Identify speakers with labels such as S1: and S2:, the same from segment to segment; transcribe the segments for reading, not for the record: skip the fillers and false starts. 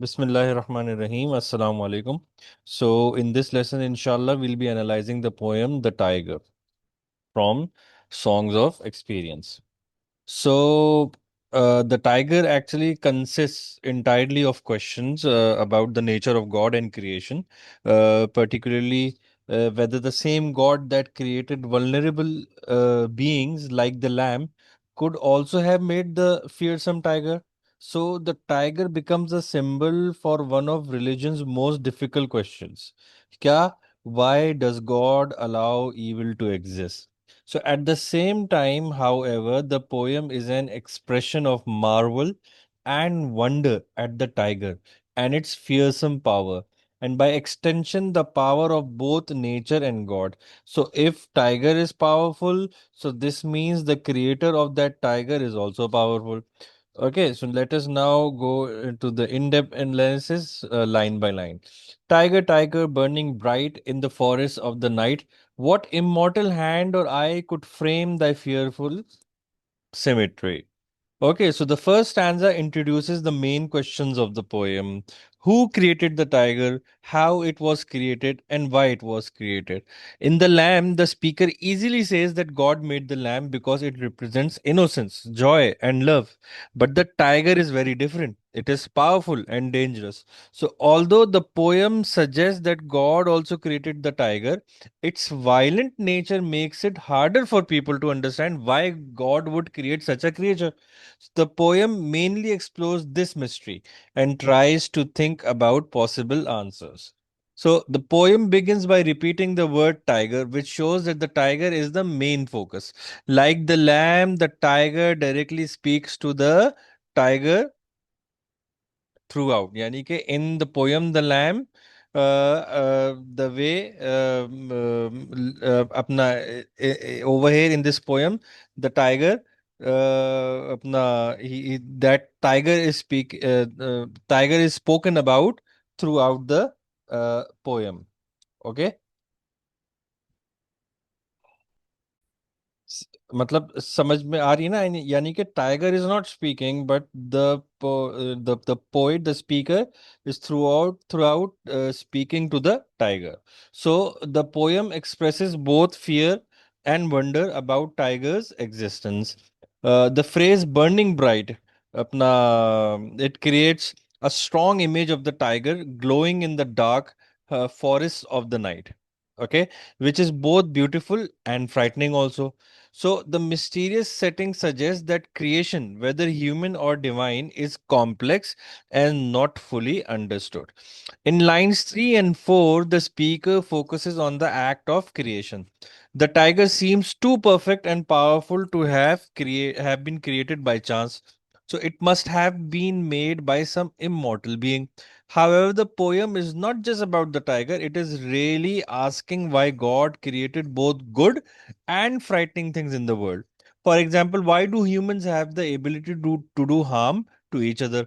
S1: Bismillahir Rahmanir Rahim. Assalamu alaikum. So, in this lesson, inshallah, we'll be analyzing the poem The Tiger from Songs of Experience. So, the tiger actually consists entirely of questions about the nature of God and creation, particularly whether the same God that created vulnerable beings like the lamb could also have made the fearsome tiger. So, the tiger becomes a symbol for one of religion's most difficult questions. Kya, why does God allow evil to exist? So, at the same time, however, the poem is an expression of marvel and wonder at the tiger and its fearsome power, and by extension, the power of both nature and God. So, if tiger is powerful, so this means the creator of that tiger is also powerful. Okay, so let us now go into the in-depth analysis line by line. Tiger, tiger, burning bright in the forest of the night, what immortal hand or eye could frame thy fearful symmetry? Okay, so the first stanza introduces the main questions of the poem. Who created the tiger, how it was created, and why it was created. In the lamb, the speaker easily says that God made the lamb because it represents innocence, joy, and love. But the tiger is very different. It is powerful and dangerous. So, although the poem suggests that God also created the tiger, its violent nature makes it harder for people to understand why God would create such a creature. The poem mainly explores this mystery and tries to think about possible answers. So, the poem begins by repeating the word tiger, which shows that the tiger is the main focus. Like the lamb, the tiger directly speaks to the tiger throughout. यानी कि in the poem The Lamb, the way अपना over here in this poem the tiger अपना that tiger is tiger is spoken about throughout the poem. Okay. मतलब समझ में आ रही है ना यानी कि tiger is not speaking but the poet the speaker is throughout speaking to the tiger so the poem expresses both fear and wonder about tiger's existence the phrase burning bright अपना it creates a strong image of the tiger glowing in the dark forests of the night, okay, which is both beautiful and frightening also. So, the mysterious setting suggests that creation, whether human or divine, is complex and not fully understood. In lines 3 and 4, the speaker focuses on the act of creation. The tiger seems too perfect and powerful to have been created by chance. So it must have been made by some immortal being. However, the poem is not just about the tiger, it is really asking why God created both good and frightening things in the world. For example, why do humans have the ability to do harm to each other?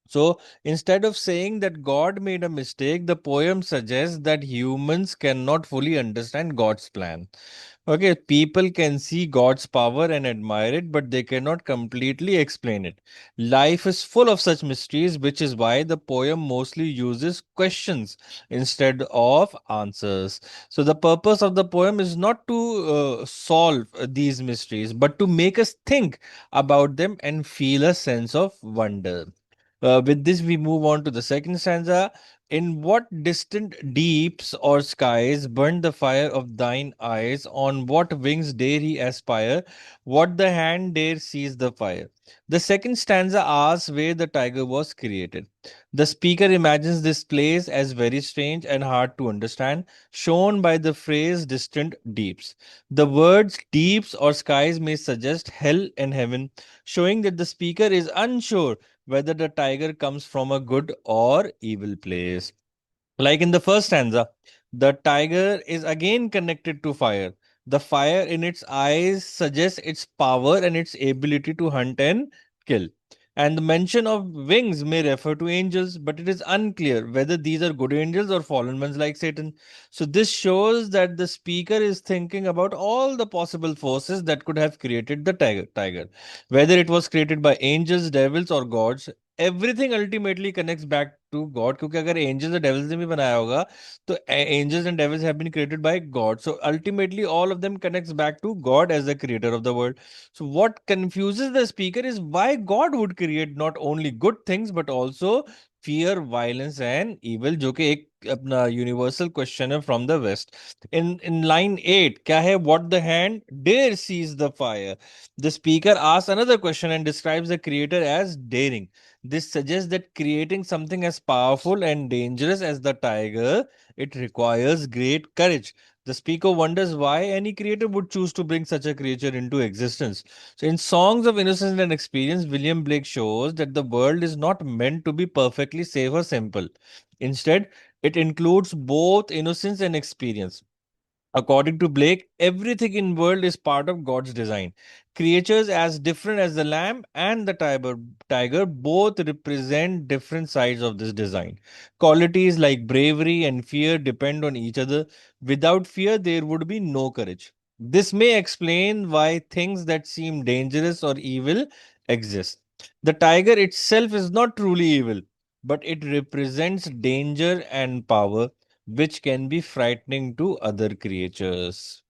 S1: So instead of saying that God made a mistake, the poem suggests that humans cannot fully understand God's plan. Okay, people can see God's power and admire it, but they cannot completely explain it. Life is full of such mysteries, which is why the poem mostly uses questions instead of answers. So, the purpose of the poem is not to solve these mysteries, but to make us think about them and feel a sense of wonder. With this, we move on to the second stanza. In what distant deeps or skies burned the fire of thine eyes? On what wings dare he aspire? What the hand dare seize the fire? The second stanza asks where the tiger was created. The speaker imagines this place as very strange and hard to understand, shown by the phrase distant deeps. The words deeps or skies may suggest hell and heaven, showing that the speaker is unsure whether the tiger comes from a good or evil place. Like in the first stanza, the tiger is again connected to fire. The fire in its eyes suggests its power and its ability to hunt and kill. And the mention of wings may refer to angels, but it is unclear whether these are good angels or fallen ones like Satan. So, this shows that the speaker is thinking about all the possible forces that could have created the tiger. Whether it was created by angels, devils, or gods, everything ultimately connects back to God. क्योंकि अगर angels और devils ने भी बनाया होगा तो angels and devils have been created by God. So ultimately all of them connects back to God as the creator of the world. So what confuses the speaker is why God would create not only good things but also fear, violence and evil, जो कि एक अपना universal question है from the West. In line 8 क्या है? What the hand dare sees the fire. The speaker asks another question and describes the creator as daring. This suggests that creating something as powerful and dangerous as the tiger, it requires great courage. The speaker wonders why any creator would choose to bring such a creature into existence. So, in Songs of Innocence and Experience, William Blake shows that the world is not meant to be perfectly safe or simple. Instead, it includes both innocence and experience. According to Blake, everything in world is part of God's design. Creatures as different as the lamb and the tiger both represent different sides of this design. Qualities like bravery and fear depend on each other. Without fear, there would be no courage. This may explain why things that seem dangerous or evil exist. The tiger itself is not truly evil, but it represents danger and power which can be frightening to other creatures.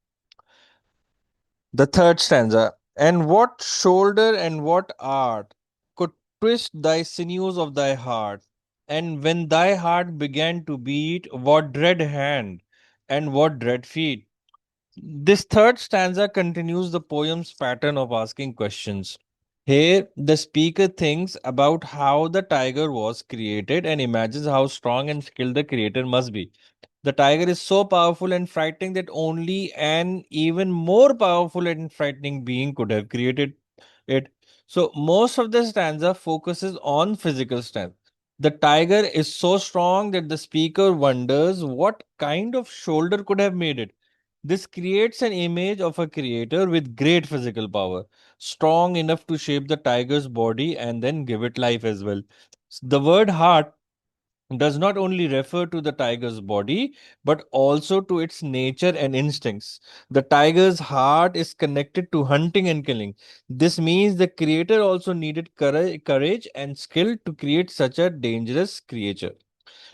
S1: The third stanza. And what shoulder and what art could twist thy sinews of thy heart? And when thy heart began to beat, what dread hand and what dread feet? This third stanza continues the poem's pattern of asking questions. Here, the speaker thinks about how the tiger was created and imagines how strong and skilled the creator must be. The tiger is so powerful and frightening that only an even more powerful and frightening being could have created it. So, most of the stanza focuses on physical strength. The tiger is so strong that the speaker wonders what kind of shoulder could have made it. This creates an image of a creator with great physical power, strong enough to shape the tiger's body and then give it life as well. The word heart does not only refer to the tiger's body, but also to its nature and instincts. The tiger's heart is connected to hunting and killing. This means the creator also needed courage and skill to create such a dangerous creature.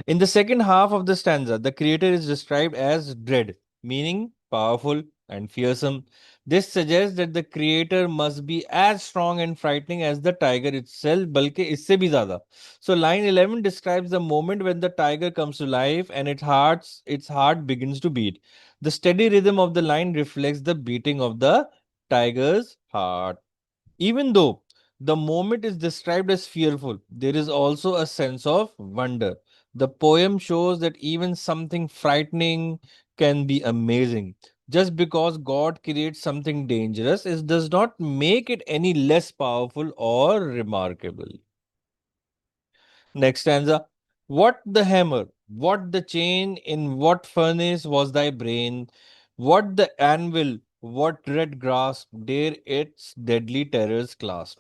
S1: In the second half of the stanza, the creator is described as dread, meaning powerful and fearsome. This suggests that the creator must be as strong and frightening as the tiger itself, बल्कि इससे भी ज़्यादा. So line 11 describes the moment when the tiger comes to life and its heart begins to beat. The steady rhythm of the line reflects the beating of the tiger's heart. Even though the moment is described as fearful, there is also a sense of wonder. The poem shows that even something frightening can be amazing. Just because God creates something dangerous, it does not make it any less powerful or remarkable. Next stanza. What the hammer, what the chain, in what furnace was thy brain? What the anvil, what red grasp, dare its deadly terrors clasp?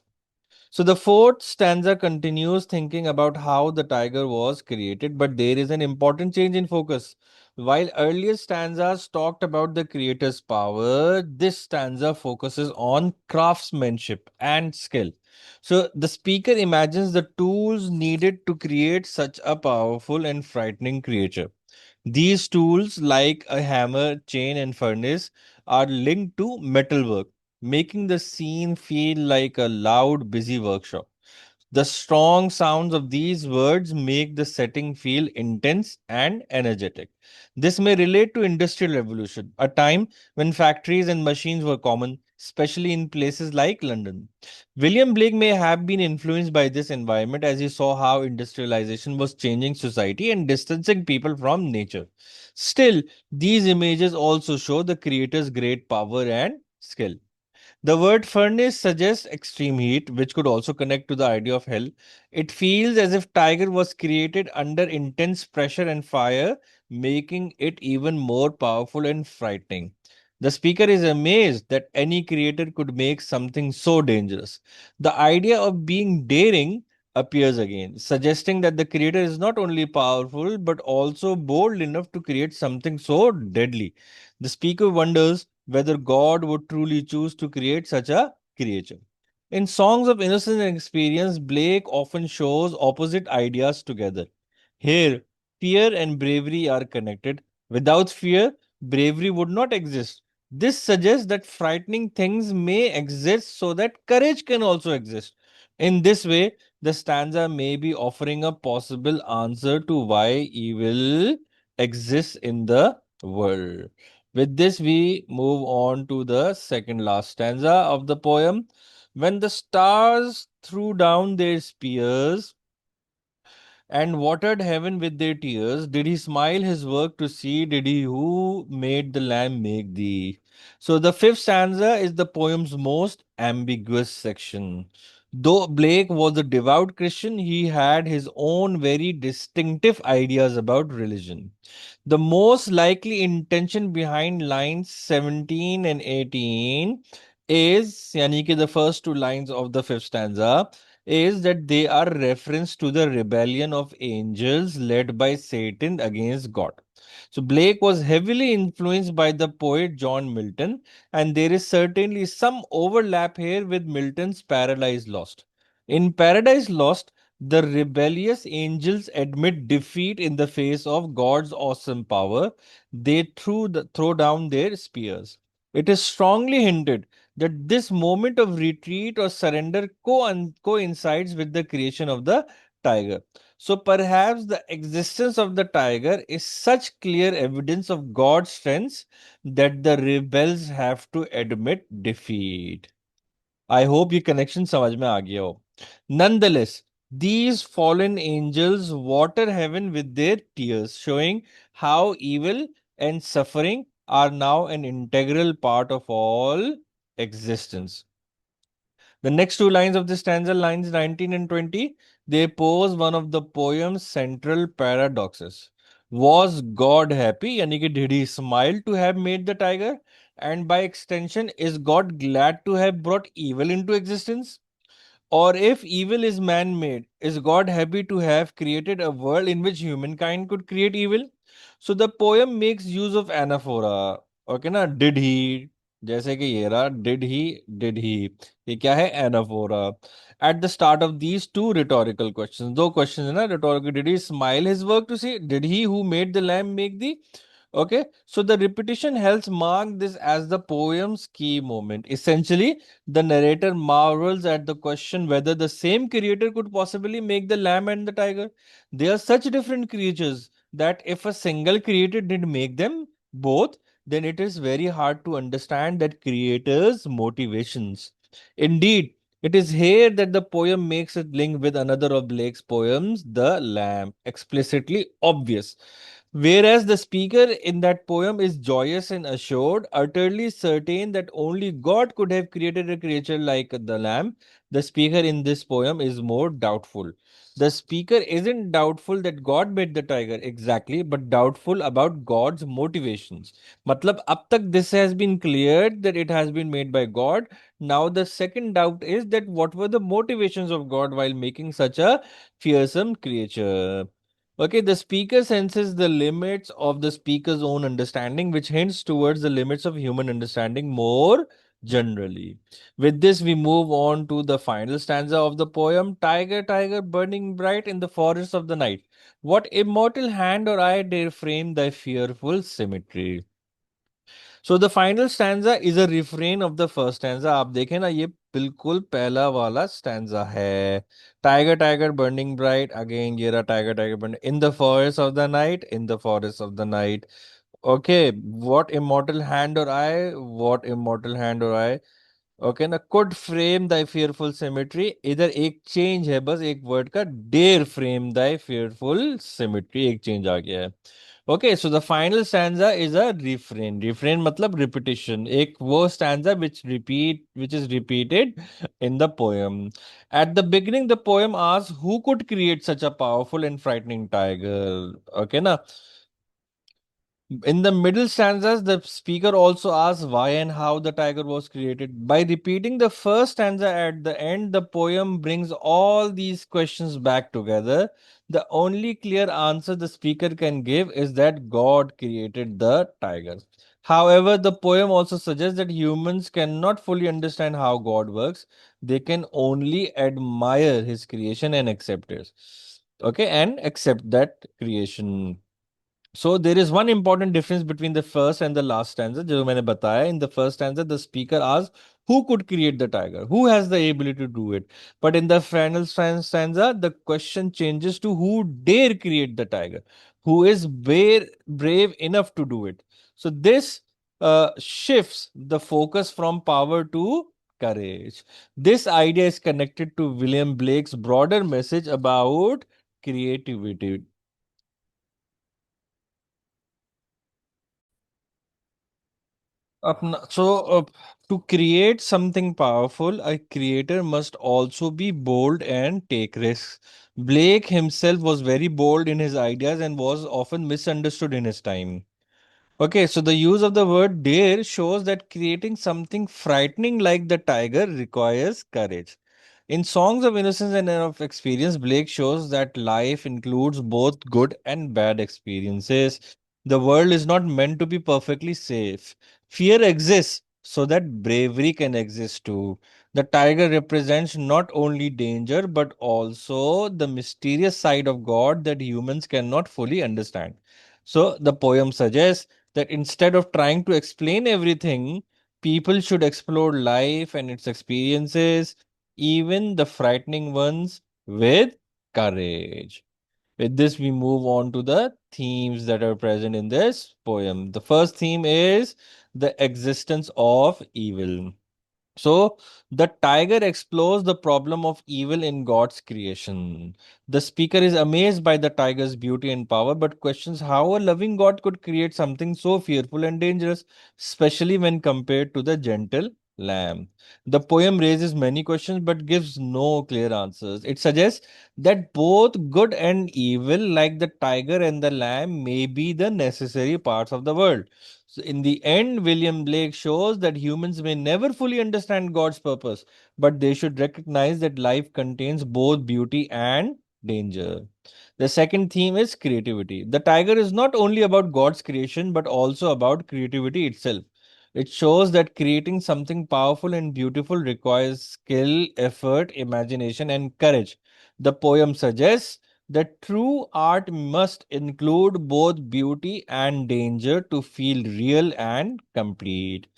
S1: So the fourth stanza continues thinking about how the tiger was created, but there is an important change in focus. While earlier stanzas talked about the creator's power, this stanza focuses on craftsmanship and skill. So the speaker imagines the tools needed to create such a powerful and frightening creature. These tools, like a hammer, chain, and furnace, are linked to metalwork, making the scene feel like a loud, busy workshop. The strong sounds of these words make the setting feel intense and energetic. This may relate to industrial revolution, a time when factories and machines were common, especially in places like London. William Blake may have been influenced by this environment as he saw how industrialization was changing society and distancing people from nature. Still, these images also show the creator's great power and skill. The word furnace suggests extreme heat, which could also connect to the idea of hell. It feels as if Tiger was created under intense pressure and fire, making it even more powerful and frightening. The speaker is amazed that any creator could make something so dangerous. The idea of being daring appears again, suggesting that the creator is not only powerful but also bold enough to create something so deadly. The speaker wonders whether God would truly choose to create such a creature. In Songs of Innocence and Experience, Blake often shows opposite ideas together. Here, fear and bravery are connected. Without fear, bravery would not exist. This suggests that frightening things may exist so that courage can also exist. In this way, the stanza may be offering a possible answer to why evil exists in the world. With this, we move on to the second last stanza of the poem. When the stars threw down their spears and watered heaven with their tears, did he smile his work to see? Did he who made the lamb make thee? So the fifth stanza is the poem's most ambiguous section. Though Blake was a devout Christian, he had his own very distinctive ideas about religion. The most likely intention behind lines 17 and 18 is, yani ki the first two lines of the fifth stanza, is that they are reference to the rebellion of angels led by Satan against God. So Blake was heavily influenced by the poet John Milton, and there is certainly some overlap here with Milton's Paradise Lost. In Paradise Lost, the rebellious angels admit defeat in the face of God's awesome power. They throw down their spears. It is strongly hinted that this moment of retreat or surrender coincides with the creation of the tiger. So perhaps the existence of the tiger is such clear evidence of God's strength that the rebels have to admit defeat. I hope ये connection समझ में आ गया हो. Nonetheless, these fallen angels water heaven with their tears, showing how evil and suffering are now an integral part of all existence. The next two lines of the stanza, lines 19 and 20, they pose one of the poem's central paradoxes. Was God happy? Yani ki did he smile to have made the tiger? And by extension, is God glad to have brought evil into existence? Or if evil is man made, is God happy to have created a world in which humankind could create evil? So the poem makes use of anaphora. Okay ना, did he, जैसे कि ये रहा, did he, ये क्या है, anaphora. At the start of these two rhetorical questions, दो questions है ना rhetorical, did he smile his work to see, did he who made the lamb make thee? Okay, so the repetition helps mark this as the poem's key moment. Essentially, the narrator marvels at the question whether the same creator could possibly make the lamb and the tiger. They are such different creatures that if a single creator did make them both, then it is very hard to understand that creator's motivations. Indeed, it is here that the poem makes a link with another of Blake's poems, The Lamb, explicitly obvious. Whereas the speaker in that poem is joyous and assured, utterly certain that only God could have created a creature like the lamb, the speaker in this poem is more doubtful. The speaker isn't doubtful that God made the tiger exactly, but doubtful about God's motivations. Matlab, ab tak this has been cleared that it has been made by God. Now the second doubt is that what were the motivations of God while making such a fearsome creature? Okay, the speaker senses the limits of the speaker's own understanding, which hints towards the limits of human understanding more generally. With this, we move on to the final stanza of the poem. Tiger, tiger, burning bright in the forest of the night. What immortal hand or eye dare frame thy fearful symmetry? So the final stanza is a refrain of the first stanza. आप देखें ना, ये बिल्कुल पहला वाला stanza है. Tiger, tiger, burning bright. Again, ये रहा tiger, tiger, burning in the forest of the night. In the forest of the night. Okay, what immortal hand or eye? What immortal hand or eye? Okay ना, could frame thy fearful symmetry. इधर एक change है, बस एक word का, dare frame thy fearful symmetry, एक change आ गया है. Okay, so the final stanza is a refrain. Refrain मतलब रिपीटिशन, एक वो stanza which is repeated in the poem. At the beginning the poem asks who could create such a powerful and frightening tiger. Okay ना. In the middle stanzas, the speaker also asks why and how the tiger was created. By repeating the first stanza at the end, the poem brings all these questions back together. The only clear answer the speaker can give is that God created the tiger. However, the poem also suggests that humans cannot fully understand how God works. They can only admire his creation and accept it. Okay, and accept that creation. So there is one important difference between the first and the last stanza. जो मैंने बताया, in the first stanza, the speaker asks, who could create the tiger? Who has the ability to do it? But in the final stanza, the question changes to who dare create the tiger? Who is brave enough to do it? So this shifts the focus from power to courage. This idea is connected to William Blake's broader message about creativity. To create something powerful, a creator must also be bold and take risks. Blake himself was very bold in his ideas and was often misunderstood in his time. Okay, so the use of the word dare shows that creating something frightening like the tiger requires courage. In Songs of Innocence and of Experience, Blake shows that life includes both good and bad experiences. The world is not meant to be perfectly safe. Fear exists so that bravery can exist too. The tiger represents not only danger but also the mysterious side of God that humans cannot fully understand. So the poem suggests that instead of trying to explain everything, people should explore life and its experiences, even the frightening ones, with courage. With this, we move on to the themes that are present in this poem. The first theme is the existence of evil. So, the tiger explores the problem of evil in God's creation. The speaker is amazed by the tiger's beauty and power, but questions how a loving God could create something so fearful and dangerous, especially when compared to the gentle lamb. The poem raises many questions but gives no clear answers. It suggests that both good and evil, like the tiger and the lamb, may be the necessary parts of the world. So in the end, William Blake shows that humans may never fully understand God's purpose, but they should recognize that life contains both beauty and danger. The second theme is creativity. The tiger is not only about God's creation, but also about creativity itself. It shows that creating something powerful and beautiful requires skill, effort, imagination, and courage. The poem suggests that true art must include both beauty and danger to feel real and complete.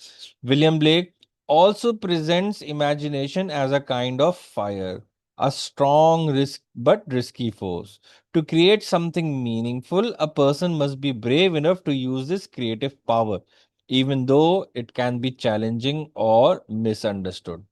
S1: William Blake also presents imagination as a kind of fire, a strong risk but risky force. To create something meaningful, a person must be brave enough to use this creative power, even though it can be challenging or misunderstood.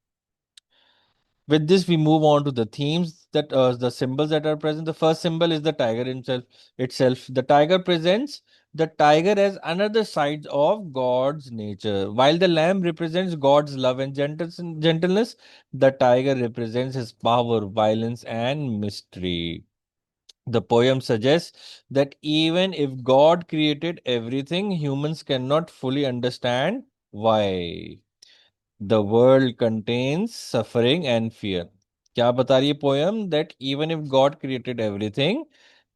S1: With this, we move on to the themes that the symbols that are present. The first symbol is the tiger himself. Itself, the tiger presents the tiger as another side of God's nature. While the lamb represents God's love and gentleness, the tiger represents his power, violence, and mystery. The poem suggests that even if God created everything, humans cannot fully understand why. The world contains suffering and fear. क्या बता रही है poem that even if God created everything,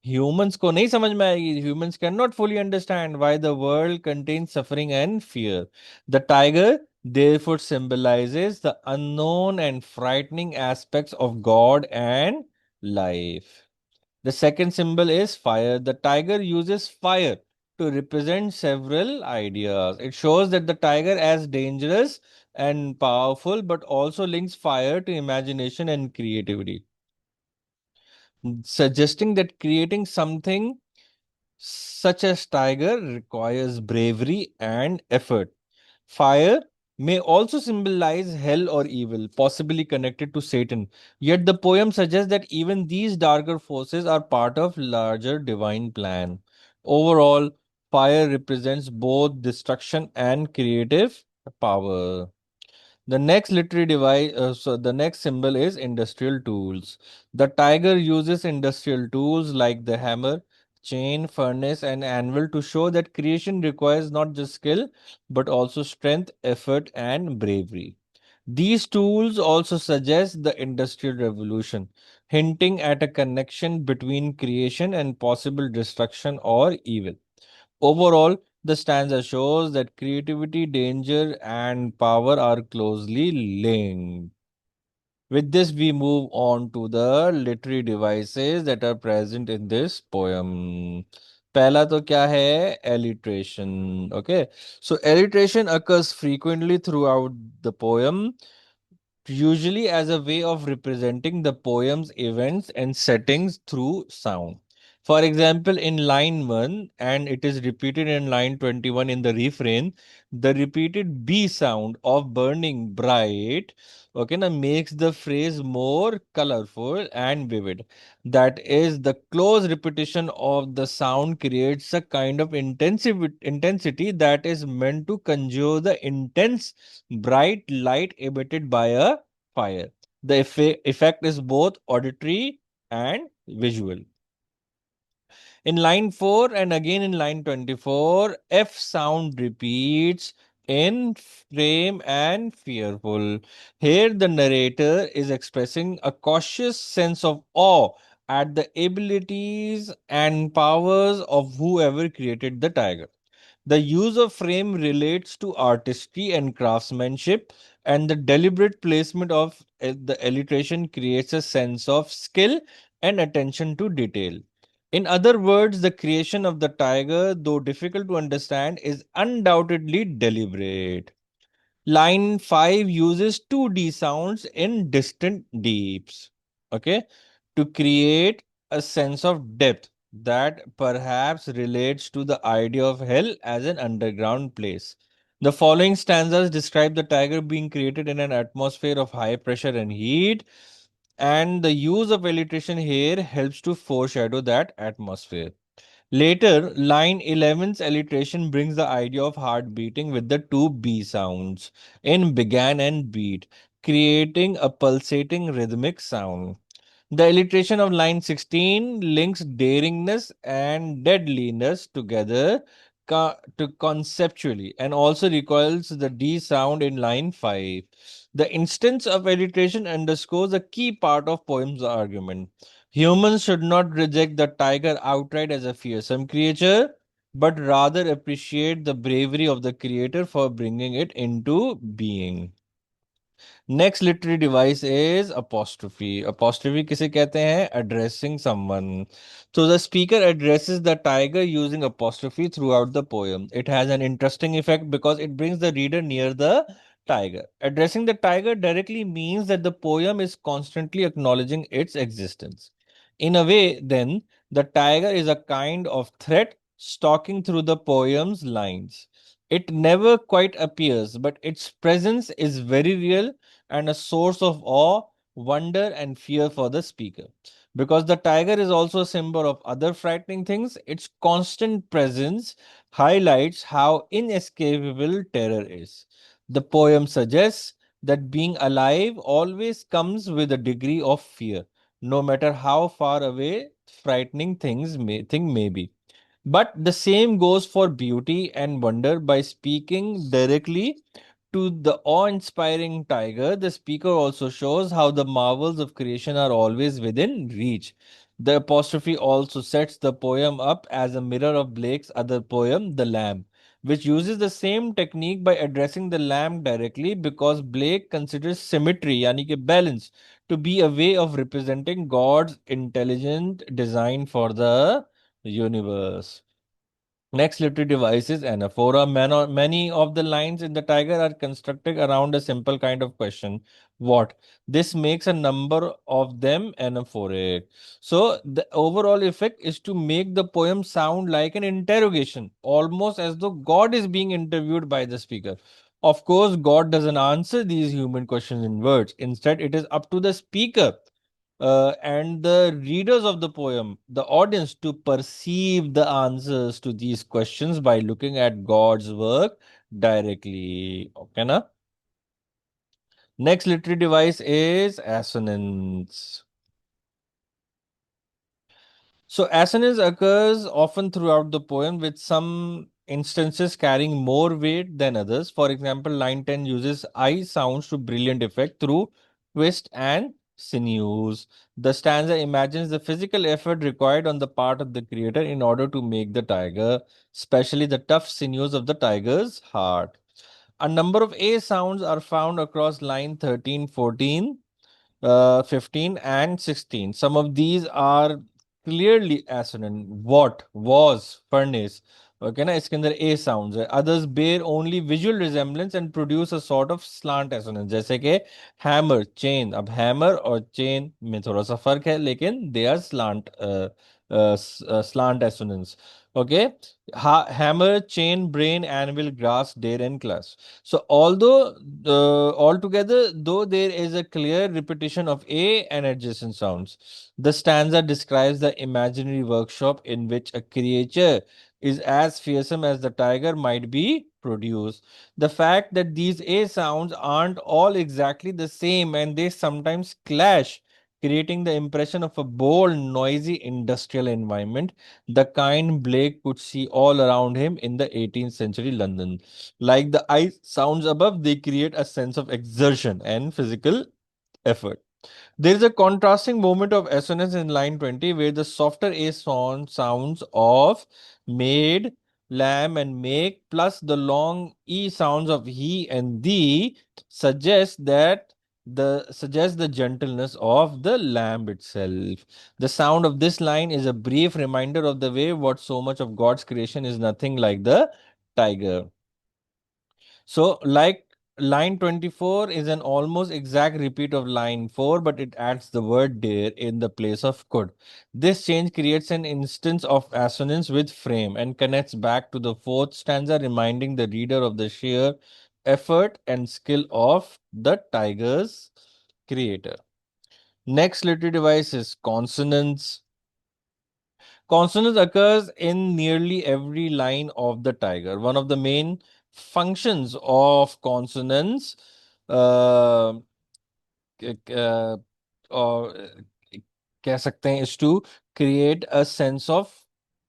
S1: humans को नहीं समझ में आएगी. Humans cannot fully understand why the world contains suffering and fear. The tiger therefore symbolizes the unknown and frightening aspects of God and life. The second symbol is fire. The tiger uses fire to represent several ideas. It shows that the tiger as dangerous and powerful, but also links fire to imagination and creativity, suggesting that creating something such as tiger requires bravery and effort. Fire may also symbolize hell or evil, possibly connected to Satan. Yet the poem suggests that even these darker forces are part of larger divine plan. Overall, fire represents both destruction and creative power. The next symbol is industrial tools. The tiger uses industrial tools like the hammer, chain, furnace, and anvil to show that creation requires not just skill, but also strength, effort, and bravery. These tools also suggest the Industrial Revolution, hinting at a connection between creation and possible destruction or evil. Overall, The stanza shows that creativity, danger, and power are closely linked. With this, we move on to the literary devices that are present in this poem. पहला तो क्या है alliteration. Okay, so alliteration occurs frequently throughout the poem, usually as a way of representing the poem's events and settings through sound. For example, in line 1, and it is repeated in line 21 in the refrain, the repeated B sound of burning bright, okay, now makes the phrase more colorful and vivid. That is, the close repetition of the sound creates a kind of intensity that is meant to conjure the intense bright light emitted by a fire. The effect is both auditory and visual. In line 4 and again in line 24, F sound repeats in frame and fearful. Here, the narrator is expressing a cautious sense of awe at the abilities and powers of whoever created the tiger. The use of frame relates to artistry and craftsmanship, and the deliberate placement of the alliteration creates a sense of skill and attention to detail. In other words, the creation of the tiger, though difficult to understand, is undoubtedly deliberate. Line 5 uses two D sounds in distant deeps, okay, to create a sense of depth that perhaps relates to the idea of hell as an underground place. The following stanzas describe the tiger being created in an atmosphere of high pressure and heat, and the use of alliteration here helps to foreshadow that atmosphere. Later, line 11's alliteration brings the idea of heart beating with the two B sounds in began and beat, creating a pulsating rhythmic sound. The alliteration of line 16 links daringness and deadliness together to conceptually and also recoils the D sound in line 5. The instance of alliteration underscores a key part of poem's argument. Humans should not reject the tiger outright as a fearsome creature, but rather appreciate the bravery of the creator for bringing it into being. Next literary device is apostrophe. Apostrophe किसे कहते हैं? Addressing someone. So the speaker addresses the tiger using apostrophe throughout the poem. It has an interesting effect because it brings the reader near the tiger. Addressing the tiger directly means that the poem is constantly acknowledging its existence. In a way, then, the tiger is a kind of threat stalking through the poem's lines. It never quite appears, but its presence is very real and a source of awe, wonder, and fear for the speaker. Because the tiger is also a symbol of other frightening things, its constant presence highlights how inescapable terror is. The poem suggests that being alive always comes with a degree of fear, no matter how far away frightening thing may be. But the same goes for beauty and wonder. By speaking directly to the awe inspiring tiger, the speaker also shows how the marvels of creation are always within reach. The apostrophe also sets the poem up as a mirror of Blake's other poem, The Lamb, which uses the same technique by addressing the lamb directly because Blake considers symmetry, yani ki balance, to be a way of representing God's intelligent design for the universe. Next literary device is anaphora. Many of the lines in the tiger are constructed around a simple kind of question. What? This makes a number of them anaphoric. So the overall effect is to make the poem sound like an interrogation, almost as though God is being interviewed by the speaker. Of course, God doesn't answer these human questions in words. Instead, it is up to the speaker and the readers of the poem, the audience, to perceive the answers to these questions by looking at God's work directly. Okay, na? Next literary device is assonance. So assonance occurs often throughout the poem, with some instances carrying more weight than others. For example, line 10 uses I sounds to brilliant effect through twist and sinews. The stanza imagines the physical effort required on the part of the creator in order to make the tiger, especially the tough sinews of the tiger's heart. A number of A sounds are found across line 13, 14, 15 and 16. Some of these are clearly assonant. What, was, furnace. Okay, ना इसके अंदर A sounds है. Others bear only visual resemblance and produce a sort of slant assonance. जैसे कि hammer, chain. अब hammer और chain में थोड़ा सा फर्क है, लेकिन they are slant assonance. Okay, hammer, chain, brain, anvil, grass, dare, and class. So, although altogether, though there is a clear repetition of A and adjacent sounds, the stanza describes the imaginary workshop in which a creature is as fearsome as the tiger might be produced. The fact that these A sounds aren't all exactly the same and they sometimes clash, creating the impression of a bold, noisy industrial environment, the kind Blake could see all around him in the 18th century London. Like the I sounds above, they create a sense of exertion and physical effort. There is a contrasting moment of assonance in line 20 where the softer A sounds of made, lamb, and make plus the long E sounds of he and thee suggest the gentleness of the lamb itself. The sound of this line is a brief reminder of the way what so much of God's creation is nothing like the tiger. So, like line 24 is an almost exact repeat of line 4, but it adds the word dare in the place of could. This change creates an instance of assonance with frame and connects back to the fourth stanza, reminding the reader of the sheer effort and skill of the tiger's creator. Next literary device is consonance. Consonance occurs in nearly every line of the tiger. One of the main functions of consonance uh, क- uh, or कह सकते हैं is to create a sense of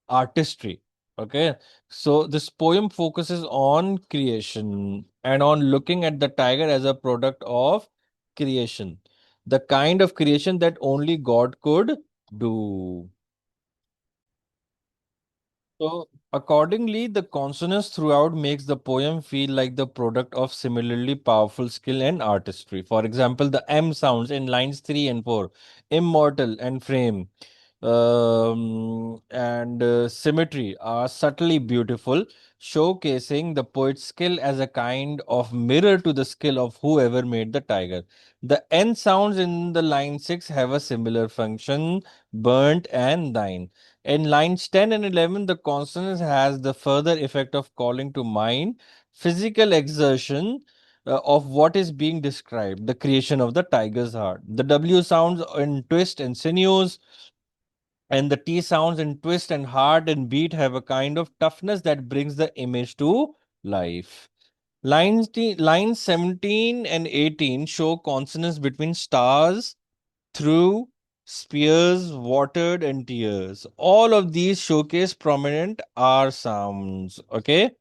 S1: artistry. Okay, so this poem focuses on creation and on looking at the tiger as a product of creation, the kind of creation that only God could do. So, accordingly, the consonance throughout makes the poem feel like the product of similarly powerful skill and artistry. For example, the M sounds in lines 3 and 4, immortal and frame, and symmetry are subtly beautiful, showcasing the poet's skill as a kind of mirror to the skill of whoever made the tiger. The N sounds in the line 6 have a similar function, burnt and thine. In lines 10 and 11, the consonance has the further effect of calling to mind physical exertion of what is being described, the creation of the tiger's heart. The W sounds in twist and sinews, and the T sounds in twist and heart and beat have a kind of toughness that brings the image to life. Lines 17 and 18 show consonance between stars through spears, watered, and tears. All of these showcase prominent R sounds. Okay,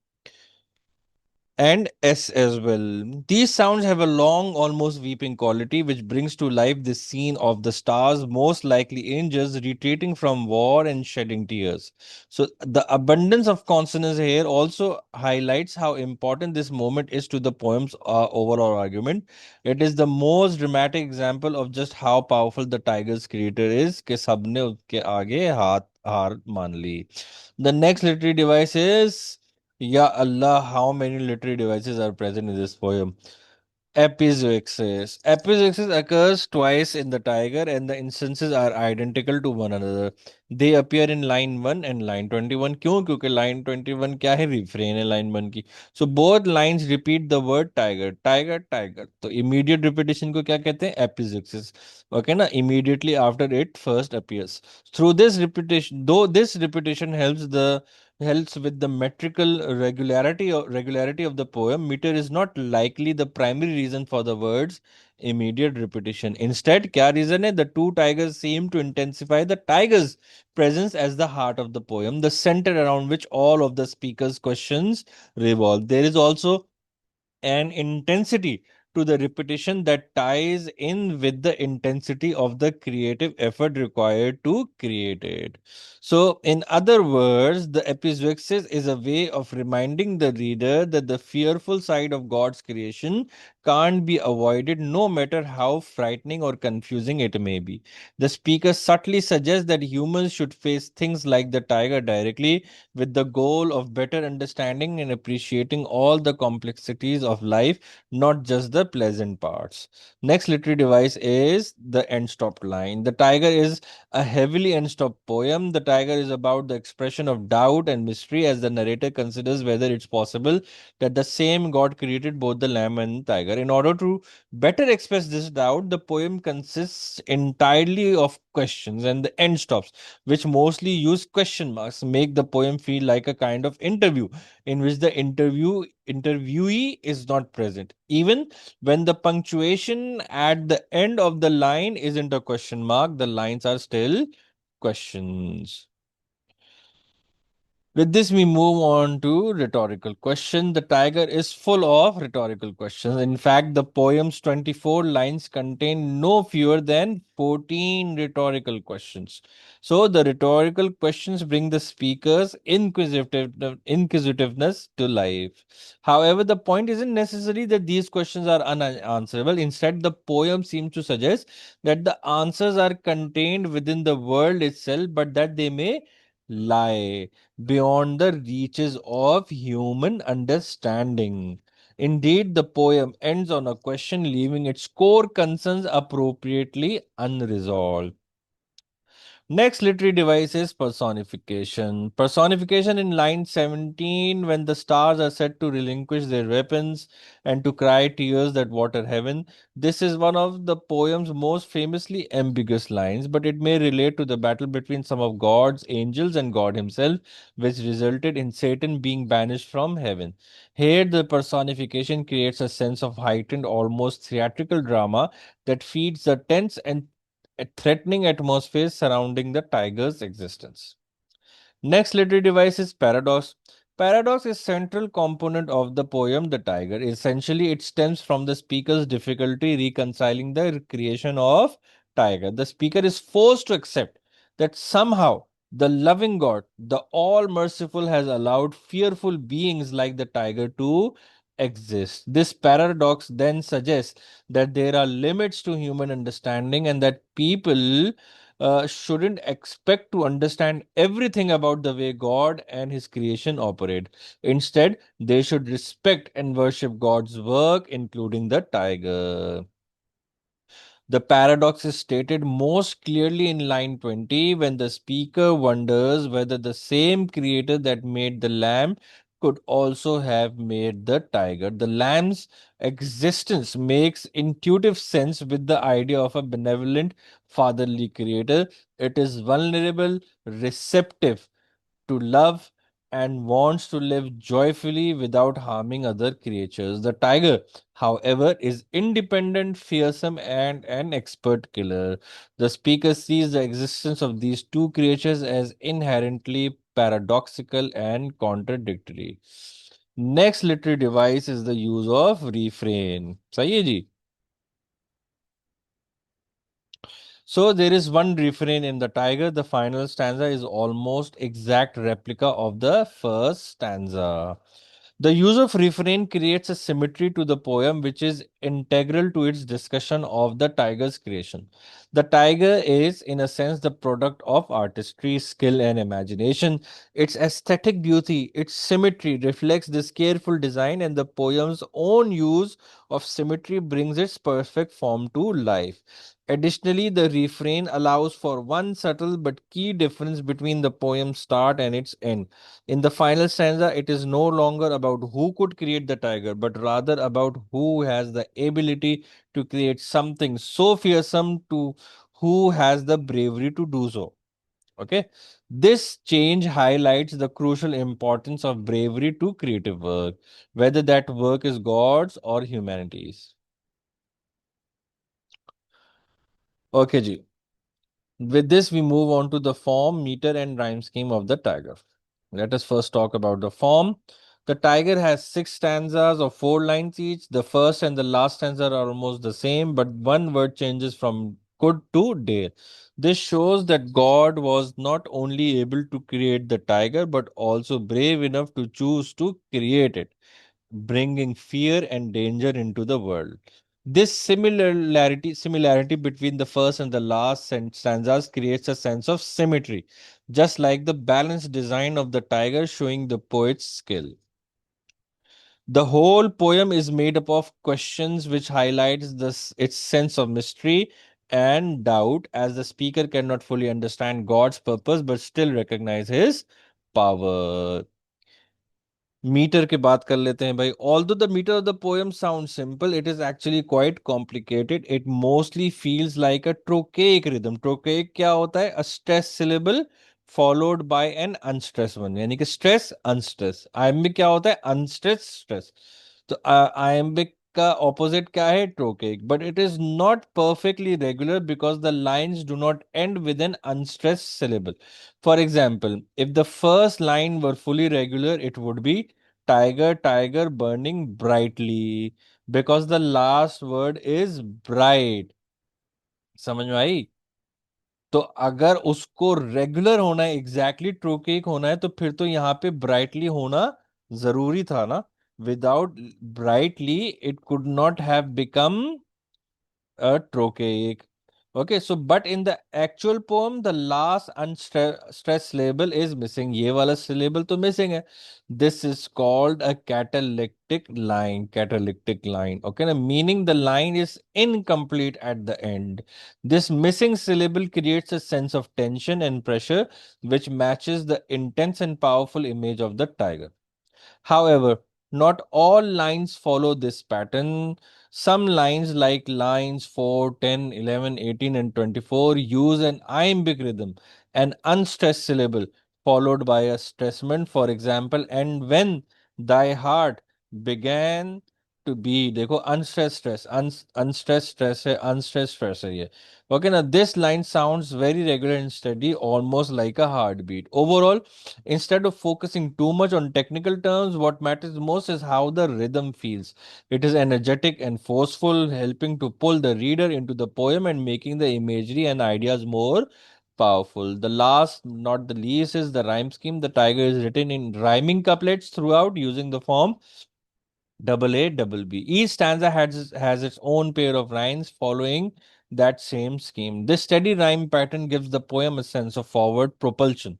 S1: and S as well. These sounds have a long, almost weeping quality, which brings to life the scene of the stars, most likely angels, retreating from war and shedding tears. So, the abundance of consonants here also highlights how important this moment is to the poem's overall argument. It is the most dramatic example of just how powerful the tiger's creator is, कि सबने उसके आगे हाथ हार मान ली. The next literary device is Ya Allah, how many literary devices are present in this poem? Epizeuxis. Epizeuxis occurs twice in the tiger, and the instances are identical to one another. They appear in line 1 and line 21. क्यों? क्योंकि line 21 क्या है? Refrain है line 1 की. So both lines repeat the word tiger. Tiger, tiger. तो immediate repetition को क्या कहते हैं? Epizeuxis. Okay ना? Immediately after it first appears. Through this repetition, though this repetition helps with the metrical regularity of the poem, meter is not likely the primary reason for the words immediate repetition. Instead, kya reason hai? The two tigers seem to intensify the tiger's presence as the heart of the poem, the center around which all of the speaker's questions revolve. There is also an intensity to the repetition that ties in with the intensity of the creative effort required to create it. So, in other words, the epizeuxis is a way of reminding the reader that the fearful side of God's creation can't be avoided, no matter how frightening or confusing it may be. The speaker subtly suggests that humans should face things like the tiger directly, with the goal of better understanding and appreciating all the complexities of life, not just the pleasant parts. Next literary device is the end stop line. The Tiger is a heavily end stop poem. The Tiger is about the expression of doubt and mystery as the narrator considers whether it's possible that the same God created both the lamb and tiger. In order to better express this doubt, the poem consists entirely of questions, and the end stops, which mostly use question marks, make the poem feel like a kind of interview in which the interviewee is not present. Even when the punctuation at the end of the line isn't a question mark, the lines are still questions. With this, we move on to rhetorical question. The Tiger is full of rhetorical questions. In fact, the poem's 24 lines contain no fewer than 14 rhetorical questions. So, the rhetorical questions bring the speaker's inquisitiveness to life. However, the point isn't necessary that these questions are unanswerable. Instead, the poem seems to suggest that the answers are contained within the world itself, but that they may lie beyond the reaches of human understanding. Indeed, the poem ends on a question, leaving its core concerns appropriately unresolved. Next literary device is personification. Personification in line 17, when the stars are said to relinquish their weapons and to cry tears that water heaven. This is one of the poem's most famously ambiguous lines, but it may relate to the battle between some of God's angels and God himself, which resulted in Satan being banished from heaven. Here, the personification creates a sense of heightened, almost theatrical drama that feeds the tense and a threatening atmosphere surrounding the tiger's existence. Next literary device is paradox. Paradox is central component of the poem The Tiger. Essentially, it stems from the speaker's difficulty reconciling the creation of tiger. The speaker is forced to accept that somehow the loving God, the all merciful, has allowed fearful beings like the tiger to exist. This paradox then suggests that there are limits to human understanding and that people shouldn't expect to understand everything about the way God and His creation operate. Instead, they should respect and worship God's work, including the tiger. The paradox is stated most clearly in line 20 when the speaker wonders whether the same creator that made the lamb could also have made the tiger. The lamb's existence makes intuitive sense with the idea of a benevolent fatherly creator. It is vulnerable, receptive to love, and wants to live joyfully without harming other creatures. The tiger, however, is independent, fearsome, and an expert killer. The speaker sees the existence of these two creatures as inherently paradoxical and contradictory. Next literary device is the use of refrain. सही है जी. So there is one refrain in the Tiger. The final stanza is almost exact replica of the first stanza. The use of refrain creates a symmetry to the poem, which is integral to its discussion of the tiger's creation. The tiger is, in a sense, the product of artistry, skill, and imagination. Its aesthetic beauty, its symmetry reflects this careful design, and the poem's own use of symmetry brings its perfect form to life. Additionally, the refrain allows for one subtle but key difference between the poem's start and its end. In the final stanza, it is no longer about who could create the tiger, but rather about who has the ability to create something so fearsome, to who has the bravery to do so. Okay. This change highlights the crucial importance of bravery to creative work, whether that work is God's or humanity's. Okay, ji. With this, we move on to the form, meter, and rhyme scheme of the tiger. Let us first talk about the form. The Tiger has six stanzas of four lines each. The first and the last stanza are almost the same, but one word changes from could to dare. This shows that God was not only able to create the tiger, but also brave enough to choose to create it, bringing fear and danger into the world. This similarity between the first and the last stanzas creates a sense of symmetry, just like the balanced design of the tiger showing the poet's skill. The whole poem is made up of questions which highlights its sense of mystery and doubt, as the speaker cannot fully understand God's purpose but still recognize his power. Meter की बात कर लेते हैं भाई. Although the meter of the poem sounds simple, it is actually quite complicated. It mostly feels like a trochaic rhythm. Trochaic क्या होता है? A stress syllable followed by an unstressed one. यानी कि stress unstress. iambic क्या होता है? Unstressed stress. तो iambic का opposite क्या है? Trochaic. But it is not perfectly regular because the lines do not end with an unstressed syllable. For example, if the first line were fully regular, it would be tiger, tiger burning brightly, because the last word is bright. समझ में आई? तो अगर उसको regular होना है, exactly trochaic होना है, तो फिर तो यहाँ पे ब्राइटली होना जरूरी था ना. Without brightly it could not have become a trochaic. Okay, so but in the actual poem, the last unstressed syllable is missing. ये वाला syllable तो missing है. This is called a catalectic line. Catalectic line. Okay, now meaning the line is incomplete at the end. This missing syllable creates a sense of tension and pressure, which matches the intense and powerful image of the tiger. However, not all lines follow this pattern. Some lines, like lines 4, 10, 11, 18, and 24, use an iambic rhythm, an unstressed syllable, followed by a stressment. For example, and when thy heart began to be, देखो unstressed stress, unstressed stress है, unstressed stress है ये. Okay, now this line sounds very regular and steady, almost like a heartbeat. Overall, instead of focusing too much on technical terms, what matters most is how the rhythm feels. It is energetic and forceful, helping to pull the reader into the poem and making the imagery and ideas more powerful. The last, not the least, is the rhyme scheme. The tiger is written in rhyming couplets throughout using the form double A, double B. Each stanza has its own pair of rhymes following that same scheme. This steady rhyme pattern gives the poem a sense of forward propulsion.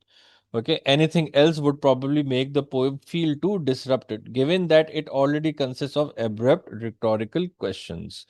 S1: Okay, anything else would probably make the poem feel too disrupted, given that it already consists of abrupt rhetorical questions.